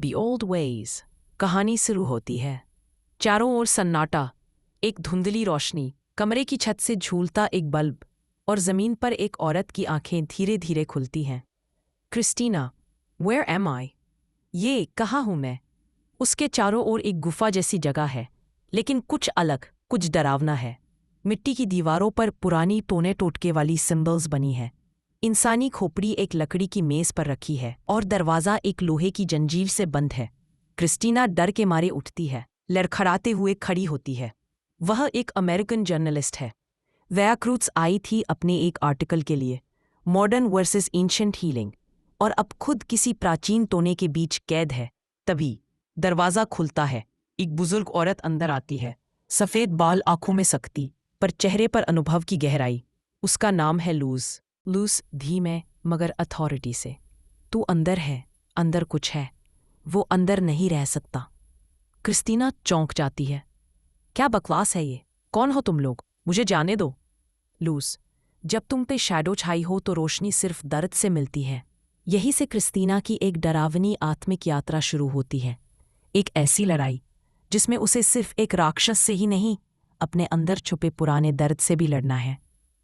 The Old Ways। कहानी शुरू होती है। चारों ओर सन्नाटा, एक धुंधली रोशनी, कमरे की छत से झूलता एक बल्ब, और जमीन पर एक औरत की आंखें धीरे धीरे खुलती हैं। Christina, Where am I? ये कहाँ हूँ मैं? उसके चारों ओर एक गुफा जैसी जगह है, लेकिन कुछ अलग, कुछ डरावना है। मिट्टी की दीवारों पर पुरानी टोने टोटके वाली सिंबल्स बनी है। इंसानी खोपड़ी एक लकड़ी की मेज पर रखी है और दरवाज़ा एक लोहे की जंजीर से बंद है। क्रिस्टीना डर के मारे उठती है, लड़खड़ाते हुए खड़ी होती है। वह एक अमेरिकन जर्नलिस्ट है। वेराक्रूज आई थी अपने एक आर्टिकल के लिए, मॉडर्न वर्सेस एंशिएंट हीलिंग, और अब खुद किसी प्राचीन टोने के बीच कैद है। तभी दरवाज़ा खुलता है। एक बुजुर्ग औरत अंदर आती है, सफ़ेद बाल, आंखों में सख्ती, पर चेहरे पर अनुभव की गहराई। उसका नाम है लूज। लूस धीमे मगर अथॉरिटी से, तू अंदर है, अंदर कुछ है, वो अंदर नहीं रह सकता। क्रिस्टीना चौंक जाती है। क्या बकवास है ये? कौन हो तुम लोग? मुझे जाने दो। लूस, जब तुम पे शैडो छाई हो तो रोशनी सिर्फ दर्द से मिलती है। यही से क्रिस्टीना की एक डरावनी आत्मिक यात्रा शुरू होती है। एक ऐसी लड़ाई जिसमें उसे सिर्फ एक राक्षस से ही नहीं, अपने अंदर छुपे पुराने दर्द से भी लड़ना है।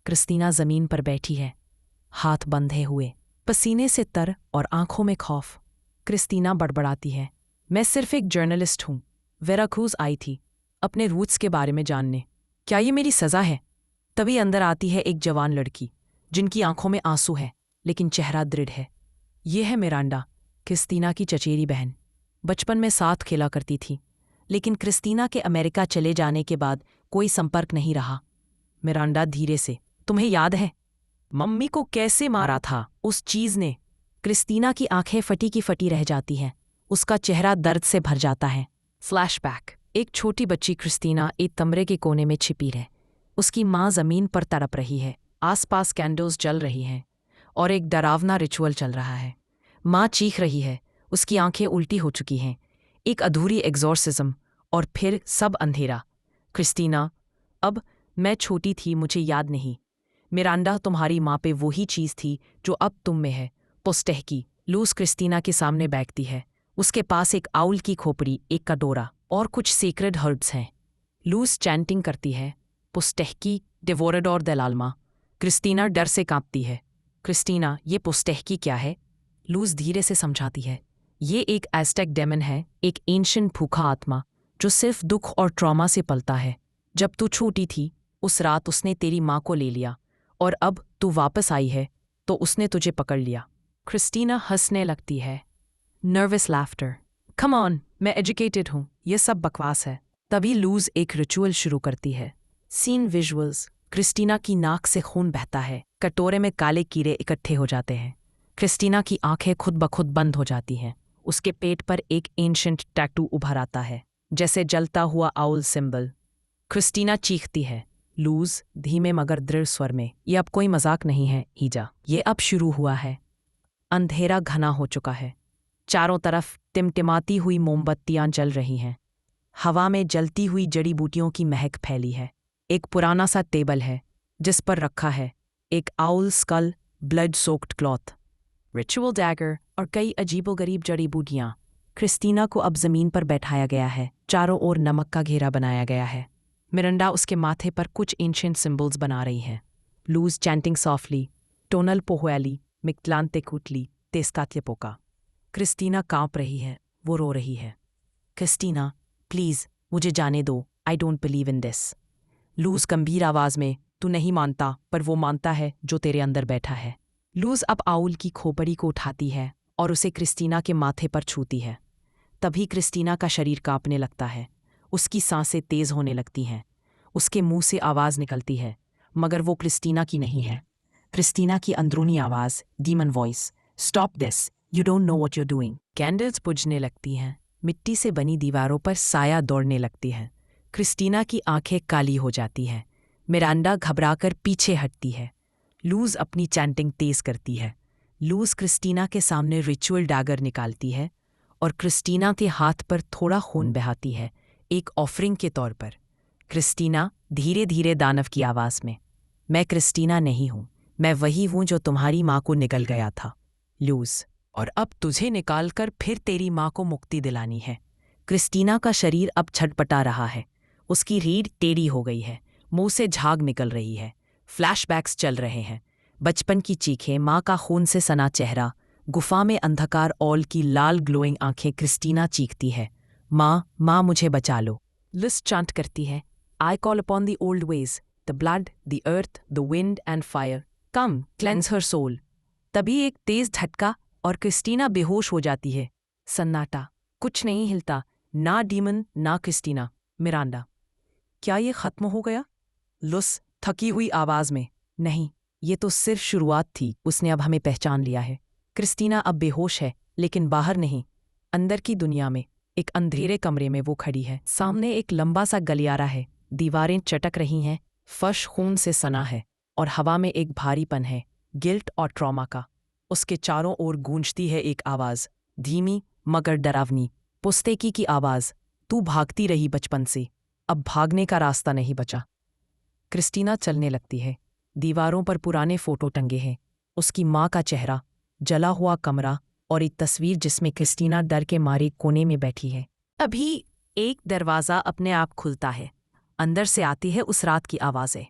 क्रिस्टीना जमीन पर बैठी है, हाथ बंधे हुए, पसीने से तर और आंखों में खौफ। क्रिस्टीना बड़बड़ाती है, मैं सिर्फ एक जर्नलिस्ट हूँ, वेराक्रूज आई थी अपने रूट्स के बारे में जानने। क्या ये मेरी सज़ा है? तभी अंदर आती है एक जवान लड़की, जिनकी आंखों में आंसू है लेकिन चेहरा दृढ़ है। ये है मिरांडा, क्रिस्टीना की चचेरी बहन। बचपन में साथ खेला करती थी, लेकिन क्रिस्टीना के अमेरिका चले जाने के बाद कोई संपर्क नहीं रहा। मिरांडा धीरे से, तुम्हें याद है मम्मी को कैसे मारा था उस चीज ने? क्रिस्टीना की आंखें फटी की फटी रह जाती हैं, उसका चेहरा दर्द से भर जाता है। फ्लैशबैक, एक छोटी बच्ची क्रिस्टीना एक कमरे के कोने में छिपी है। उसकी माँ जमीन पर तड़प रही है, आसपास कैंडल्स जल रही हैं और एक डरावना रिचुअल चल रहा है। माँ चीख रही है, उसकी आंखें उल्टी हो चुकी हैं, एक अधूरी एग्जॉर्सिज्म, और फिर सब अंधेरा। क्रिस्टीना, अब मैं छोटी थी, मुझे याद नहीं। मिरांडा, तुम्हारी माँ पे वही चीज़ थी जो अब तुम में है, पुस्तहकी। लूस क्रिस्टीना के सामने बैठती है, उसके पास एक आउल की खोपड़ी, एक कटोरा और कुछ सीक्रेट हर्ब्स हैं। लूस चैंटिंग करती है, पुस्तहकी डेवोरेडोर देल आल्मा। क्रिस्टीना डर से कांपती है। क्रिस्टीना, ये पुस्तहकी क्या है? लूस धीरे से समझाती है, ये एक एज़टेक डेमन है, एक एंशिएंट भूखा आत्मा जो सिर्फ दुख और ट्रॉमा से पलता है। जब तू छोटी थी उस रात उसने तेरी माँ को ले लिया, और अब तू वापस आई है तो उसने तुझे पकड़ लिया। क्रिस्टीना हंसने लगती है, नर्वस लाफ्टर। कम ऑन, मैं एजुकेटेड हूँ, ये सब बकवास है। तभी लूज एक रिचुअल शुरू करती है। सीन विजुअल्स, क्रिस्टीना की नाक से खून बहता है, कटोरे में काले कीड़े इकट्ठे हो जाते हैं। क्रिस्टीना की आंखें खुद ब खुद बंद हो जाती हैं। उसके पेट पर एक एंशिएंट टैटू उभर आता है, जैसे जलता हुआ आउल सिंबल। क्रिस्टीना चीखती है। लूज धीमे मगर दृढ़ स्वर में, ये अब कोई मजाक नहीं है हीजा, ये अब शुरू हुआ है। अंधेरा घना हो चुका है, चारों तरफ टिमटिमाती हुई मोमबत्तियां जल रही हैं। हवा में जलती हुई जड़ी बूटियों की महक फैली है। एक पुराना सा टेबल है जिस पर रखा है एक owl skull, blood soaked cloth, ritual dagger और कई अजीबोगरीब जड़ी बूटियां। क्रिस्टीना को अब जमीन पर बैठाया गया है, चारों ओर नमक का घेरा बनाया गया है। मिरांडा उसके माथे पर कुछ एंशिएंट सिंबल्स बना रही हैं। Loose chanting softly, Tonalpohualli Mictlantecuhtli Tezcatlipoca. Christina कांप रही है, वो रो रही है। क्रिस्टीना, प्लीज मुझे जाने दो, I don't believe in this. लूज गंभीर आवाज में, तू नहीं मानता पर वो मानता है जो तेरे अंदर बैठा है। लूज अब आउल की खोपड़ी को उठाती है और उसे क्रिस्टीना के माथे पर छूती है। तभी क्रिस्टीना का शरीर कांपने लगता है, उसकी सांसें तेज होने लगती हैं, उसके मुंह से आवाज निकलती है, मगर वो क्रिस्टीना की नहीं है। क्रिस्टीना की अंदरूनी आवाज, demon voice, stop this, you don't know what you are doing. Candles बुझने लगती हैं, मिट्टी से बनी दीवारों पर साया दौड़ने लगती है। क्रिस्टीना की आंखें काली हो जाती हैं। मिरांडा घबराकर पीछे हटती है। लूज अपनी चैंटिंग तेज करती है। लूज क्रिस्टीना के सामने रिचुअल डैगर निकालती है और क्रिस्टीना के हाथ पर थोड़ा खून बहाती है, एक ऑफरिंग के तौर पर। क्रिस्टीना धीरे धीरे दानव की आवाज में, मैं क्रिस्टीना नहीं हूं, मैं वही हूं जो तुम्हारी माँ को निगल गया था। लूज, और अब तुझे निकालकर फिर तेरी माँ को मुक्ति दिलानी है। क्रिस्टीना का शरीर अब छटपटा रहा है। उसकी रीढ़ टेढ़ी हो गई है, मुंह से झाग निकल रही है, फ्लैशबैक्स चल रहे हैं। बचपन की चीखें, माँ का खून से सना चेहरा, गुफा में अंधकार औल की लाल ग्लोइंग आंखें। क्रिस्टीना चीखती है, माँ, माँ, मुझे बचा लो। लिस चांट करती है, I call upon the old ways, the blood, the earth, the wind and fire, come cleanse her soul. तभी एक तेज झटका और क्रिस्टीना बेहोश हो जाती है। सन्नाटा, कुछ नहीं हिलता, ना डीमन ना क्रिस्टीना। मिरांडा, क्या ये खत्म हो गया? लुस थकी हुई आवाज में, नहीं, ये तो सिर्फ शुरुआत थी। उसने अब हमें पहचान लिया है। क्रिस्टीना अब बेहोश है, लेकिन बाहर नहीं, अंदर की दुनिया में, एक अंधेरे कमरे में वो खड़ी है। सामने एक लंबा सा गलियारा है, दीवारें चटक रही हैं, फर्श खून से सना है और हवा में एक भारीपन है, गिल्ट और ट्रॉमा का। उसके चारों ओर गूंजती है एक आवाज, धीमी मगर डरावनी, पुस्तेकी की आवाज, तू भागती रही बचपन से, अब भागने का रास्ता नहीं बचा। क्रिस्टीना चलने लगती है। दीवारों पर पुराने फोटो टंगे हैं, उसकी माँ का चेहरा, जला हुआ कमरा और एक तस्वीर जिसमें क्रिस्टीना डर के मारे कोने में बैठी है। अभी एक दरवाज़ा अपने आप खुलता है। अंदर से आती है उस रात की आवाज़ें,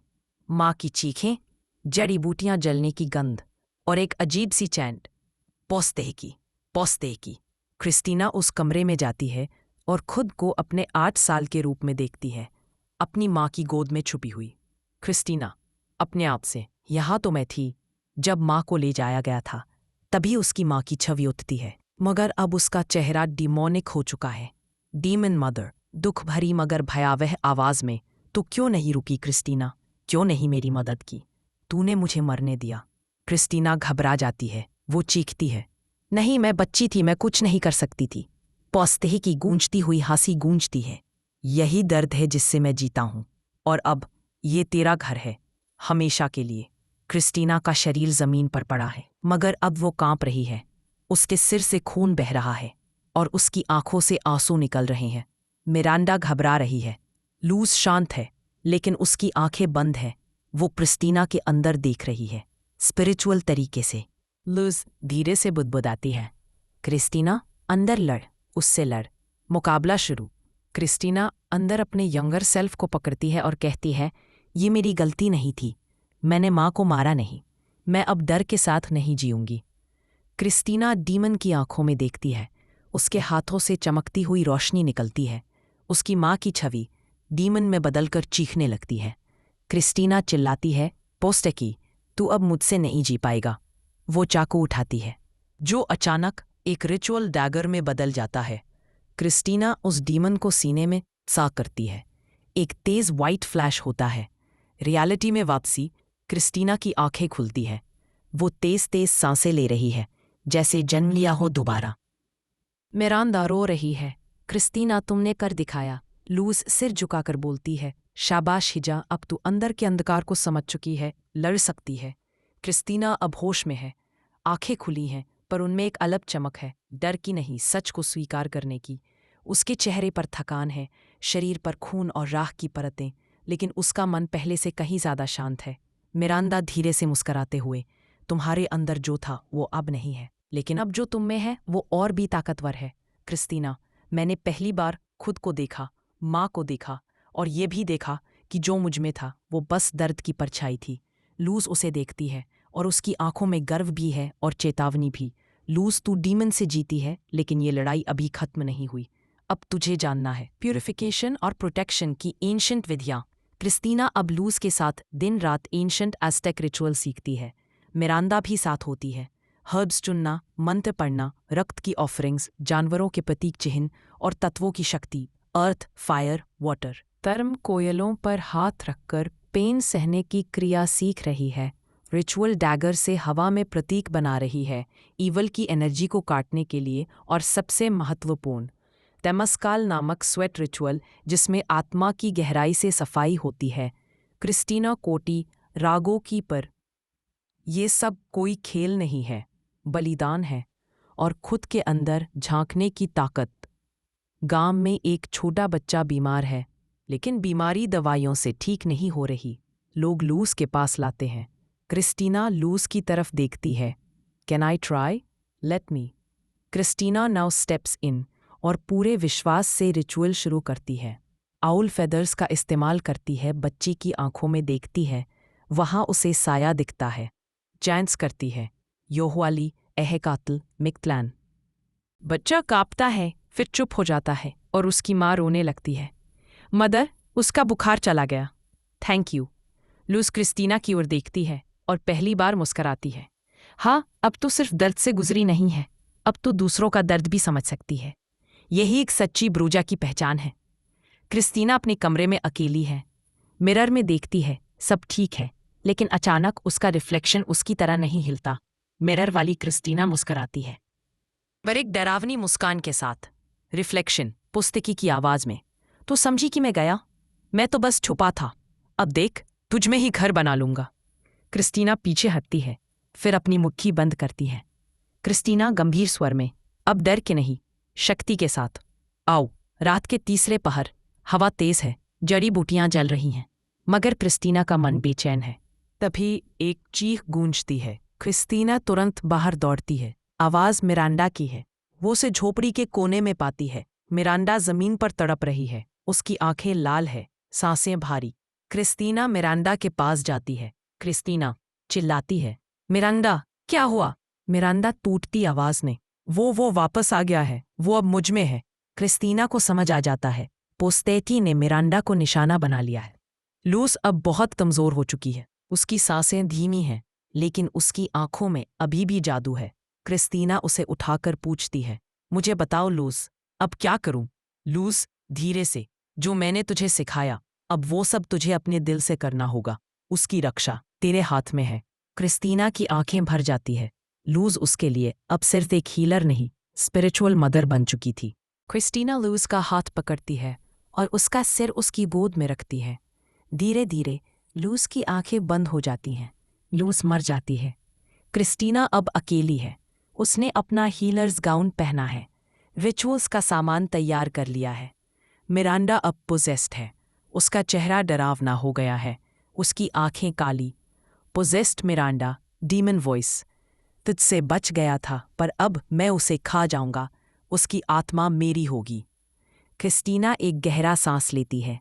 माँ की चीखें, जड़ी बूटियां जलने की गंध और एक अजीब सी चैंट, पौस्तेकी, पौस्तेकी। क्रिस्टीना उस कमरे में जाती है और खुद को अपने 8 साल के रूप में देखती है, अपनी माँ की गोद में छुपी हुई। क्रिस्टीना अपने आप से, यहाँ तो मैं थी जब माँ को ले जाया गया था। तभी उसकी माँ की छवि उठती है, मगर अब उसका चेहरा डिमोनिक हो चुका है। डीमन मदर, दुख भरी मगर भयावह आवाज में, तू क्यों नहीं रुकी क्रिस्टीना? क्यों नहीं मेरी मदद की? तूने मुझे मरने दिया। क्रिस्टीना घबरा जाती है, वो चीखती है, नहीं, मैं बच्ची थी, मैं कुछ नहीं कर सकती थी। पौस्तेही की गूंजती हुई हंसी गूंजती है, यही दर्द है जिससे मैं जीता हूं, और अब ये तेरा घर है, हमेशा के लिए। क्रिस्टीना का शरीर जमीन पर पड़ा है, मगर अब वो कांप रही है। उसके सिर से खून बह रहा है और उसकी आंखों से आंसू निकल रहे हैं। मिरांडा घबरा रही है, लूज शांत है, लेकिन उसकी आंखें बंद हैं। वो क्रिस्टीना के अंदर देख रही है, स्पिरिचुअल तरीके से। लूज धीरे से बुदबुदाती है, क्रिस्टीना, अंदर लड़, उससे लड़, मुकाबला शुरू। क्रिस्टीना अंदर अपने यंगर सेल्फ को पकड़ती है और कहती है, ये मेरी गलती नहीं थी, मैंने माँ को मारा नहीं, मैं अब डर के साथ नहीं जीऊंगी। क्रिस्टीना डीमन की आंखों में देखती है, उसके हाथों से चमकती हुई रोशनी निकलती है। उसकी माँ की छवि डीमन में बदलकर चीखने लगती है। क्रिस्टीना चिल्लाती है, पोस्टेकी, तू अब मुझसे नहीं जी पाएगा। वो चाकू उठाती है, जो अचानक एक रिचुअल डैगर में बदल जाता है। क्रिस्टीना उस डीमन को सीने में सा करती है, एक तेज वाइट फ्लैश होता है। रियलिटी में वापसी। क्रिस्टीना की आंखें खुलती है, वो तेज तेज सांसें ले रही है, जैसे जन्म लिया हो दोबारा। मिरांडा रो रही है, क्रिस्टीना, तुमने कर दिखाया। लूज सिर झुकाकर बोलती है, शाबाश हिजा, अब तू अंदर के अंधकार को समझ चुकी है, लड़ सकती है। क्रिस्टीना अब होश में है, आंखें खुली हैं, पर उनमें एक अलग चमक है, डर की नहीं, सच को स्वीकार करने की। उसके चेहरे पर थकान है, शरीर पर खून और राख की परतें, लेकिन उसका मन पहले से कहीं ज्यादा शांत है। मिरांडा धीरे से मुस्कराते हुए, तुम्हारे अंदर जो था वो अब नहीं है, लेकिन अब जो तुम में है वो और भी ताकतवर है। क्रिस्टीना, मैंने पहली बार खुद को देखा, माँ को देखा, और ये भी देखा कि जो मुझ में था वो बस दर्द की परछाई थी। लूज उसे देखती है और उसकी आंखों में गर्व भी है और चेतावनी भी। लूज, तू डीमन से जीती है, लेकिन ये लड़ाई अभी खत्म नहीं हुई। अब तुझे जानना है प्यूरिफिकेशन और प्रोटेक्शन की एंशंट विधियाँ। क्रिस्टीना अब लूज के साथ दिन रात एंशंट एज़टेक रिचुअल सीखती है। मिरांडा भी साथ होती है, हर्ब्स चुनना, मंत्र पढ़ना, रक्त की ऑफरिंग्स, जानवरों के प्रतीक चिन्ह और तत्वों की शक्ति, अर्थ, फायर, वाटर। कर्म कोयलों पर हाथ रखकर पेन सहने की क्रिया सीख रही है। रिचुअल डैगर से हवा में प्रतीक बना रही है, ईवल की एनर्जी को काटने के लिए। और सबसे महत्वपूर्ण, तेमस्काल नामक स्वेट रिचुअल, जिसमें आत्मा की गहराई से सफाई होती है। क्रिस्टीना कोटी रागों की पर ये सब कोई खेल नहीं है, बलिदान है और खुद के अंदर झांकने की ताकत। गांव में एक छोटा बच्चा बीमार है, लेकिन बीमारी दवाइयों से ठीक नहीं हो रही। लोग लूज के पास लाते हैं। क्रिस्टीना लूज की तरफ देखती है, can I try? Let me. Christina now steps in और पूरे विश्वास से रिचुअल शुरू करती है। आउल फेदर्स का इस्तेमाल करती है, बच्ची की आंखों में देखती है, वहां उसे साया दिखता है। चैंट्स करती है, योहवाली एहकातल मिक्तलान। बच्चा कांपता है, फिर चुप हो जाता है और उसकी माँ रोने लगती है। मदर, उसका बुखार चला गया। Thank you. लूज क्रिस्टीना की ओर देखती है और पहली बार मुस्कराती है। हाँ, अब तो सिर्फ दर्द से गुजरी नहीं है, अब तो दूसरों का दर्द भी समझ सकती है। यही एक सच्ची ब्रूजा की पहचान है। क्रिस्टीना अपने कमरे में अकेली है, मिरर में देखती है, सब ठीक है, लेकिन अचानक उसका रिफ्लेक्शन उसकी तरह नहीं हिलता। मिरर वाली क्रिस्टीना मुस्कराती है, पर एक डरावनी मुस्कान के साथ। रिफ्लेक्शन पुस्तकी की आवाज में, तो समझी कि मैं गया, मैं तो बस छुपा था, अब देख तुझ में ही घर बना लूंगा। क्रिस्टीना पीछे हटती है, फिर अपनी मुट्ठी बंद करती है। क्रिस्टीना गंभीर स्वर में, अब डर के नहीं, शक्ति के साथ। आओ। रात के तीसरे पहर, हवा तेज है, जड़ी बूटियां जल रही हैं, मगर क्रिस्टीना का मन बेचैन है। तभी एक चीख गूंजती है। क्रिस्टीना तुरंत बाहर दौड़ती है। आवाज मिरांडा की है। वो उसे झोपड़ी के कोने में पाती है। मिरांडा जमीन पर तड़प रही है, उसकी आंखें लाल है, सांसें भारी। क्रिस्टीना मिरांडा के पास जाती है। क्रिस्टीना चिल्लाती है, मिरांडा क्या हुआ? मिरांडा टूटती आवाज ने, वो वापस आ गया है, वो अब मुझ में है। क्रिस्टीना को समझ आ जाता है, पोस्तेटी ने मिरांडा को निशाना बना लिया है। लूस अब बहुत कमजोर हो चुकी है, उसकी सांसें धीमी हैं, लेकिन उसकी आंखों में अभी भी जादू है। क्रिस्टीना उसे उठाकर पूछती है, मुझे बताओ लूस, अब क्या करूं? लूस धीरे से, जो मैंने तुझे सिखाया, अब वो सब तुझे अपने दिल से करना होगा। उसकी रक्षा तेरे हाथ में है। क्रिस्टीना की आंखें भर जाती है। लूज उसके लिए अब सिर्फ एक हीलर नहीं, स्पिरिचुअल मदर बन चुकी थी। क्रिस्टीना लूज का हाथ पकड़ती है और उसका सिर उसकी गोद में रखती है। धीरे धीरे लूज की आंखें बंद हो जाती हैं। लूज मर जाती है। क्रिस्टीना अब अकेली है। उसने अपना हीलर्स गाउन पहना है, रिचुअल्स का सामान तैयार कर लिया है। मिरांडा अब पोजेस्ड है, उसका चेहरा डरावना हो गया है, उसकी आंखें काली। पोजेस्ड मिरांडा, डीमन वॉइस, तुझसे बच गया था, पर अब मैं उसे खा जाऊंगा, उसकी आत्मा मेरी होगी। क्रिस्टीना एक गहरा सांस लेती है।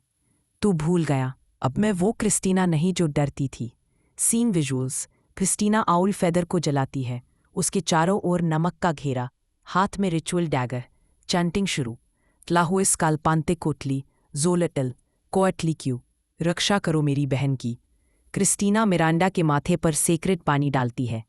तू भूल गया, अब मैं वो क्रिस्टीना नहीं जो डरती थी। Scene visuals, Christina owl feather को जलाती है, उसके चारों ओर नमक का घेरा, हाथ में रिचुअल डैगर, चैंटिंग शुरू। त्लाहुइस काल्पांते कोटली, जोलटल, कोएटली क्यू, रक्षा करो मेरी बहन की। क्रिस्टीना मिरांडा के माथे पर सेक्रेट पानी डालती है।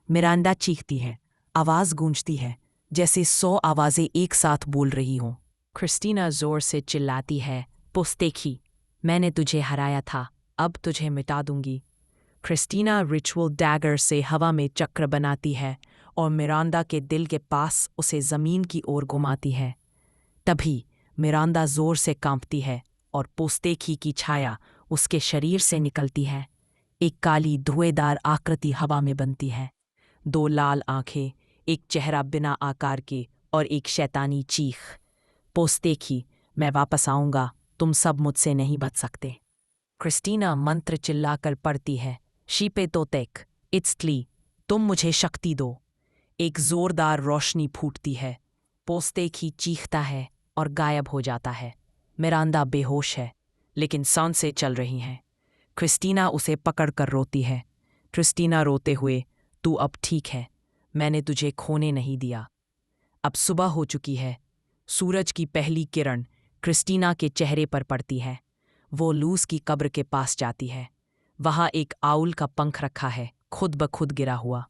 मिरांडा चीखती है, आवाज गूंजती है, जैसे 100 आवाजें एक साथ बोल रही हों। क्रिस्टीना जोर से चिल्लाती है, पोस्तेखी, मैंने तुझे हराया था, अब तुझे मिटा दूंगी। क्रिस्टीना रिचुअल डैगर से हवा में चक्र बनाती है और मिरांडा के दिल के पास उसे जमीन की ओर घुमाती है। तभी मिरांडा जोर से कांपती है और पोस्तेखी की छाया उसके शरीर से निकलती है। एक काली धुएंदार आकृति हवा में बनती है। 2 लाल आंखें, एक चेहरा बिना आकार के और एक शैतानी चीख। पोस्तेखी, मैं वापस आऊंगा, तुम सब मुझसे नहीं बच सकते। क्रिस्टीना मंत्र चिल्लाकर पढ़ती है, शीपे तोतेक, इट्सली, तुम मुझे शक्ति दो। एक जोरदार रोशनी फूटती है। पोस्तेखी चीखता है और गायब हो जाता है। मिरांडा बेहोश है, लेकिन सांसें चल रही हैं। क्रिस्टीना उसे पकड़कर रोती है। क्रिस्टीना रोते हुए, तू अब ठीक है, मैंने तुझे खोने नहीं दिया। अब सुबह हो चुकी है। सूरज की पहली किरण क्रिस्टीना के चेहरे पर पड़ती है। वो लूस की कब्र के पास जाती है। वहाँ एक आउल का पंख रखा है, खुद ब खुद गिरा हुआ।